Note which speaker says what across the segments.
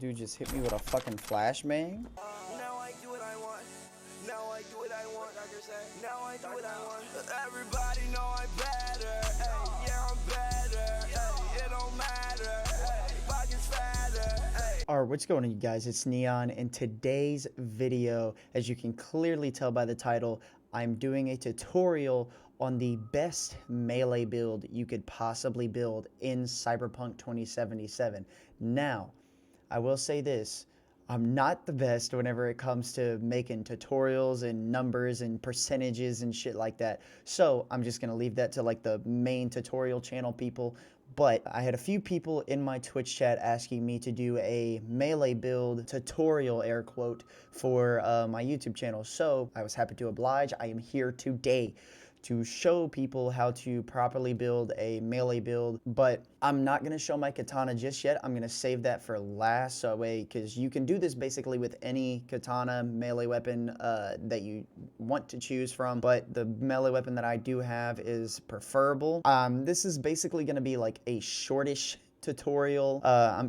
Speaker 1: Dude just hit me with a fucking flashbang.
Speaker 2: Now I do what I want. Now I do what I want. Now I do what I want. Everybody know I'm better. Ay, yeah, I'm better. Ay, it don't matter. Ay, pockets fatter. Ay.
Speaker 1: Alright, what's going on, you guys? It's Neon. In today's video, as you can clearly tell by the title, I'm doing a tutorial on the best melee build you could possibly build in Cyberpunk 2077. Now, I will say this. I'm not the best whenever it comes to making tutorials and numbers and percentages and shit like that. So I'm just going to leave that to like the main tutorial channel people. But I had a few people in my Twitch chat asking me to do a melee build tutorial, air quote, for my YouTube channel. So I was happy to oblige. I am here today to show people how to properly build a melee build, but I'm not going to show my katana just yet. I'm going to save that for last, so because you can do this basically with any katana melee weapon that you want to choose from, but the melee weapon that I do have is preferable. This is basically going to be like a shortish tutorial.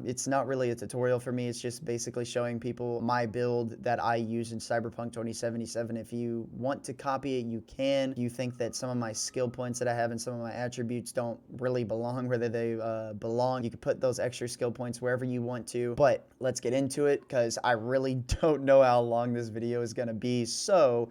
Speaker 1: It's not really a tutorial for me. It's just basically showing people my build that I use in Cyberpunk 2077. If you want to copy it, you can. If you think that some of my skill points that I have and some of my attributes don't really belong where they belong, you can put those extra skill points wherever you want to. But let's get into it, because I really don't know how long this video is going to be. So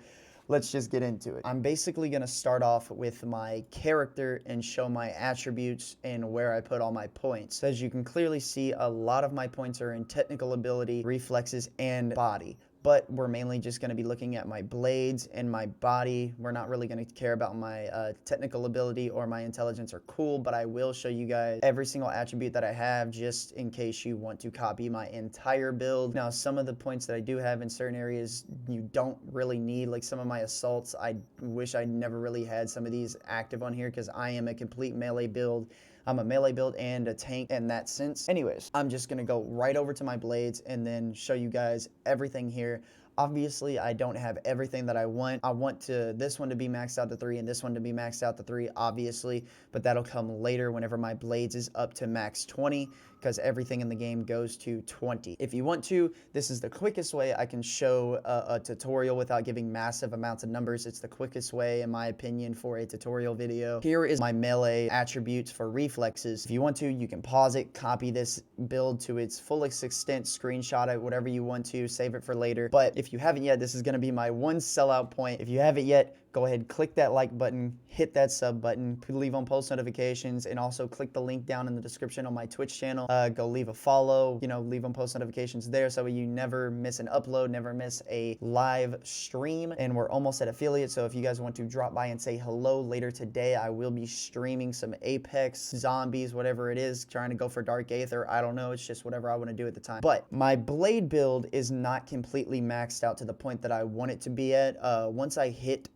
Speaker 1: let's just get into it. I'm basically going to start off with my character and show my attributes and where I put all my points. As you can clearly see, a lot of my points are in technical ability, reflexes, and body. But we're mainly just going to be looking at my blades and my body. We're not really going to care about my technical ability or my intelligence or cool, but I will show you guys every single attribute that I have just in case you want to copy my entire build. Now, some of the points that I do have in certain areas you don't really need, like some of my assaults. I wish I never really had some of these active on here because I am a complete melee build. I'm a melee build and a tank in that sense. Anyways, I'm just going to go right over to my blades and then show you guys everything here. Obviously, I don't have everything that I want. I want this one to be maxed out to 3 and this one to be maxed out to 3, obviously, but that'll come later whenever my blades is up to max 20, because everything in the game goes to 20. If you want to, this is the quickest way I can show a tutorial without giving massive amounts of numbers. It's the quickest way, in my opinion, for a tutorial video. Here is my melee attributes for reflexes. If you want to, you can pause it, copy this build to its fullest extent, screenshot it, whatever you want to, save it for later. But if you haven't yet, this is going to be my one sellout point. If you haven't yet, go ahead, click that like button, hit that sub button, leave on post notifications, and also click the link down in the description on my Twitch channel. Go leave a follow, leave on post notifications there so you never miss an upload, never miss a live stream. And we're almost at affiliate, so if you guys want to drop by and say hello later today, I will be streaming some Apex, zombies, whatever it is, trying to go for Dark Aether. I don't know, it's just whatever I want to do at the time. But my blade build is not completely maxed out to the point that I want it to be at. Once I hit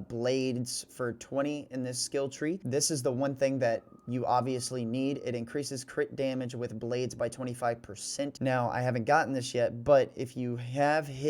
Speaker 1: blades for 20 in this skill tree, this is the one thing that you obviously need. It increases crit damage with blades by 25%. Now, I haven't gotten this yet, but if you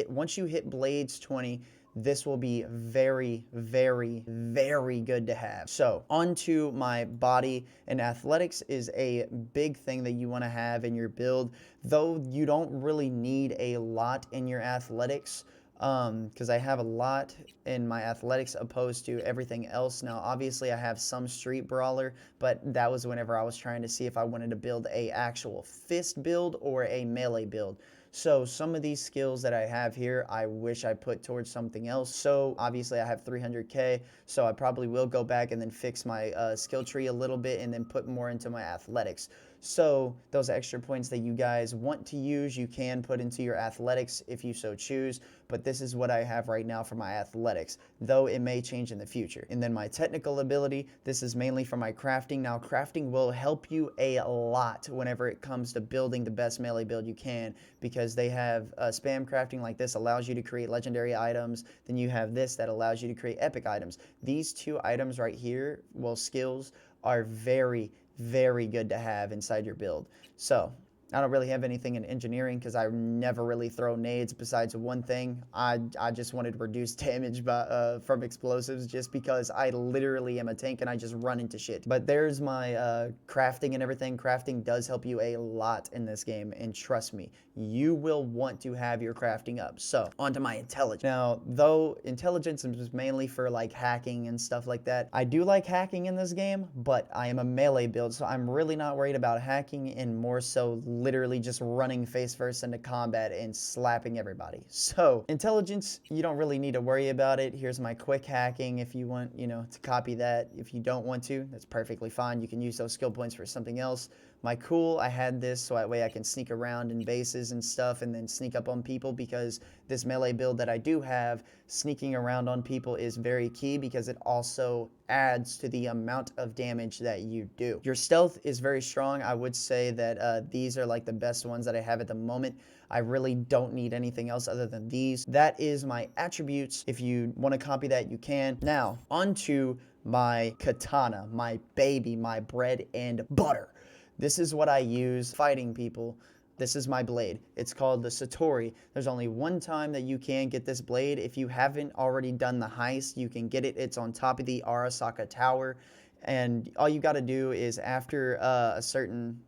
Speaker 1: once you hit blades 20, this will be very, very, very good to have. So, onto my body, and athletics is a big thing that you want to have in your build, though you don't really need a lot in your athletics. Because I have a lot in my athletics opposed to everything else. Now, obviously, I have some street brawler, but that was whenever I was trying to see if I wanted to build a actual fist build or a melee build. So some of these skills that I have here, I wish I put towards something else. So obviously I have 300k, so I probably will go back and then fix my skill tree a little bit and then put more into my athletics. So those extra points that you guys want to use, you can put into your athletics if you so choose, but this is what I have right now for my athletics, though it may change in the future. And then my technical ability, this is mainly for my crafting. Now, crafting will help you a lot whenever it comes to building the best melee build you can, because they have spam crafting like this allows you to create legendary items. Then you have this that allows you to create epic items. These two items right here, well, skills, are very, very good to have inside your build. So I don't really have anything in engineering because I never really throw nades besides one thing. I just wanted reduced damage from explosives just because I literally am a tank and I just run into shit. But there's my crafting and everything. Crafting does help you a lot in this game, and trust me, you will want to have your crafting up. So, onto my intelligence. Now, though intelligence is mainly for like hacking and stuff like that, I do like hacking in this game, but I am a melee build, so I'm really not worried about hacking, and more so literally just running face first into combat and slapping everybody. So, intelligence, you don't really need to worry about it. Here's my quick hacking if you want, to copy that. If you don't want to, that's perfectly fine. You can use those skill points for something else. My cool, I had this so that way I can sneak around in bases and stuff and then sneak up on people, because this melee build that I do have, sneaking around on people is very key because it also adds to the amount of damage that you do. Your stealth is very strong. I would say that these are like the best ones that I have at the moment. I really don't need anything else other than these. That is my attributes. If you want to copy that, you can. Now, onto my katana, my baby, my bread and butter. This is what I use fighting people. This is my blade. It's called the Satori. There's only one time that you can get this blade. If you haven't already done the heist, you can get it. It's on top of the Arasaka Tower. And all you got to do is after a certain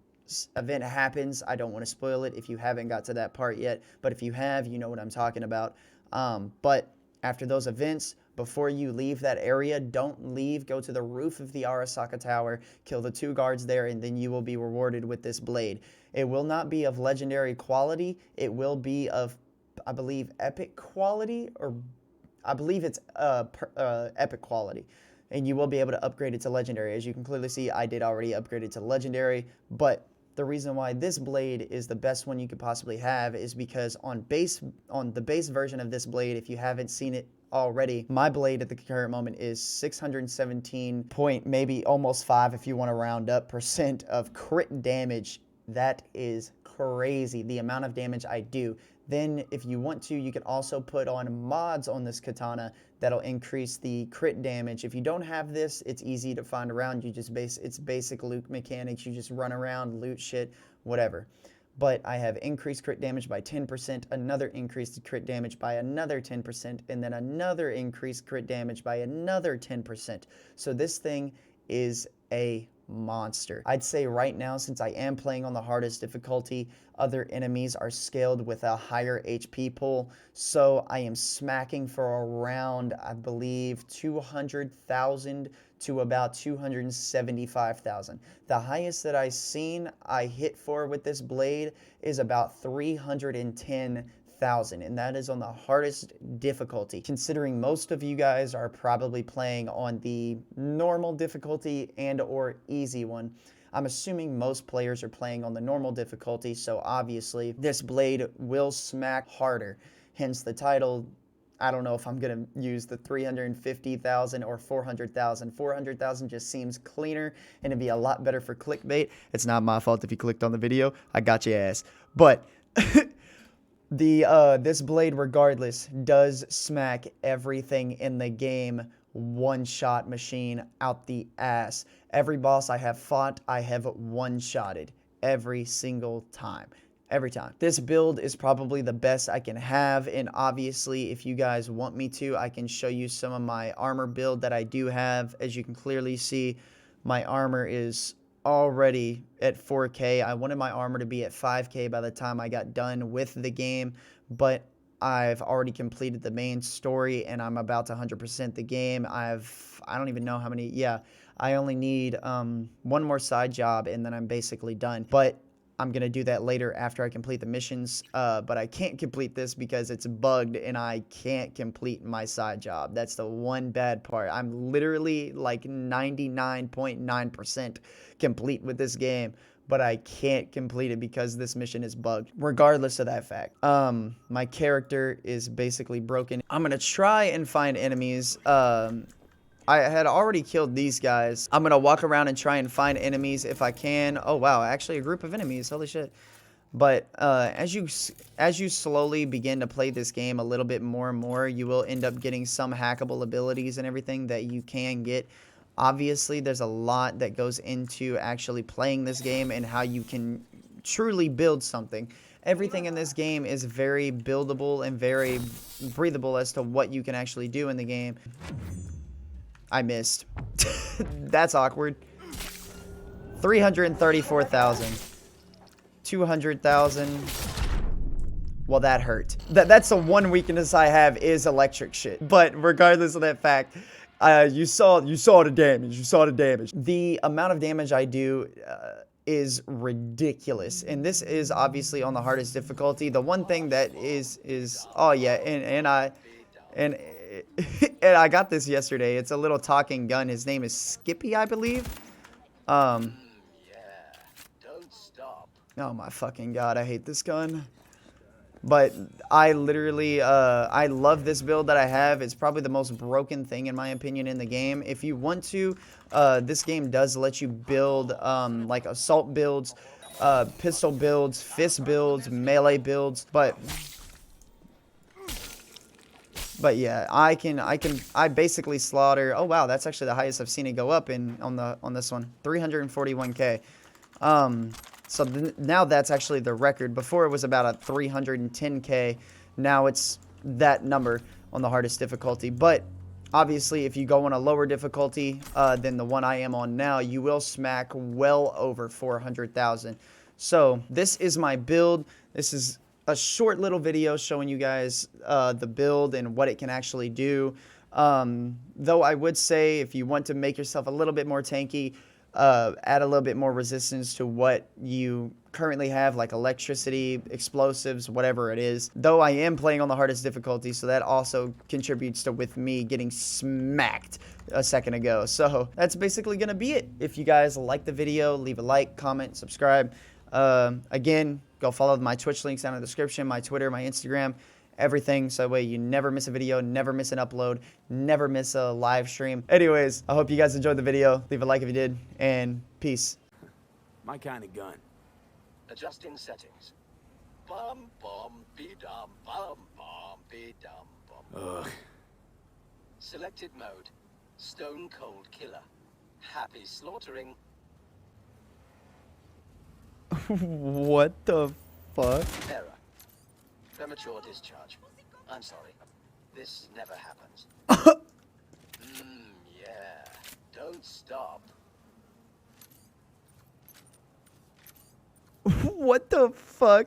Speaker 1: event happens, I don't want to spoil it if you haven't got to that part yet, but if you have, you know what I'm talking about. But after those events, before you leave that area, don't leave. Go to the roof of the Arasaka Tower, kill the 2 guards there, and then you will be rewarded with this blade. It will not be of legendary quality. It will be of, I believe, epic quality, or I believe it's epic quality. And you will be able to upgrade it to legendary. As you can clearly see, I did already upgrade it to legendary, but the reason why this blade is the best one you could possibly have is because on the base version of this blade, if you haven't seen it already, my blade at the current moment is 617 point, maybe almost 5 if you want to round up, percent of crit damage. That is crazy, the amount of damage I do. Then if you want to, you can also put on mods on this katana that'll increase the crit damage. If you don't have this, it's easy to find around. You just it's basic loot mechanics. You just run around, loot shit, whatever. But I have increased crit damage by 10%, another increased crit damage by another 10%, and then another increased crit damage by another 10%. So this thing is a monster. I'd say right now, since I am playing on the hardest difficulty, other enemies are scaled with a higher HP pool, so I am smacking for around, I believe, 200,000 to about 275,000. The highest that I've seen I hit for with this blade is about 310,000, and that is on the hardest difficulty. Considering most of you guys are probably playing on the normal difficulty and or easy one, I'm assuming most players are playing on the normal difficulty, so obviously this blade will smack harder. Hence the title. I don't know if I'm going to use the 350,000 or 400,000. 400,000 just seems cleaner and it'd be a lot better for clickbait. It's not my fault if you clicked on the video. I got your ass. But this blade, regardless, does smack everything in the game. One-shot machine out the ass. Every boss I have fought, I have one-shotted every single time. Every time. This build is probably the best I can have, and obviously if you guys want me to, I can show you some of my armor build that I do have. As you can clearly see, my armor is already at 4K. I wanted my armor to be at 5K by the time I got done with the game, but I've already completed the main story and I'm about to 100% the game. I don't even know how many. Yeah, I only need one more side job and then I'm basically done. But I'm going to do that later after I complete the missions, but I can't complete this because it's bugged and I can't complete my side job. That's the one bad part. I'm literally like 99.9% complete with this game, but I can't complete it because this mission is bugged. Regardless of that fact, my character is basically broken. I'm going to try and find enemies. I had already killed these guys. I'm going to walk around and try and find enemies if I can. Oh, wow. Actually, a group of enemies. Holy shit. But as you slowly begin to play this game a little bit more and more, you will end up getting some hackable abilities and everything that you can get. Obviously, there's a lot that goes into actually playing this game and how you can truly build something. Everything in this game is very buildable and very breathable as to what you can actually do in the game. I missed. That's awkward. 334,000. 200,000. Well, that hurt. That's the one weakness I have is electric shit. But regardless of that fact, you saw the damage. You saw the damage. The amount of damage I do is ridiculous, and this is obviously on the hardest difficulty. The one thing that is oh yeah, and I got this yesterday. It's a little talking gun. His name is Skippy, I believe.
Speaker 2: Yeah, don't stop.
Speaker 1: Oh my fucking god, I hate this gun. But I literally, I love this build that I have. It's probably the most broken thing, in my opinion, in the game. If you want to, this game does let you build, like, assault builds, pistol builds, fist builds, melee builds. But yeah, I basically slaughter. Oh, wow, that's actually the highest I've seen it go up on this one. 341K. So now that's actually the record. Before it was about a 310K. Now it's that number on the hardest difficulty. But obviously, if you go on a lower difficulty than the one I am on now, you will smack well over 400,000. So this is my build. This is a short little video showing you guys the build and what it can actually do. Though I would say if you want to make yourself a little bit more tanky, add a little bit more resistance to what you currently have, like electricity, explosives, whatever it is. Though I am playing on the hardest difficulty, so that also contributes to with me getting smacked a second ago. So that's basically gonna be it. If you guys like the video, leave a like, comment, subscribe. Again, go follow my Twitch links down in the description, my Twitter, my Instagram, everything, so that way you never miss a video, never miss an upload, never miss a live stream. Anyways, I hope you guys enjoyed the video. Leave a like if you did, and peace.
Speaker 3: My kind of gun.
Speaker 2: Adjusting settings. Bum bum be dum bum bum be dum bum.
Speaker 3: Ugh.
Speaker 2: Selected mode. Stone cold killer. Happy slaughtering.
Speaker 1: What the fuck?
Speaker 2: Error. Premature discharge. I'm sorry. This never happens. Yeah. Don't stop.
Speaker 1: What the fuck?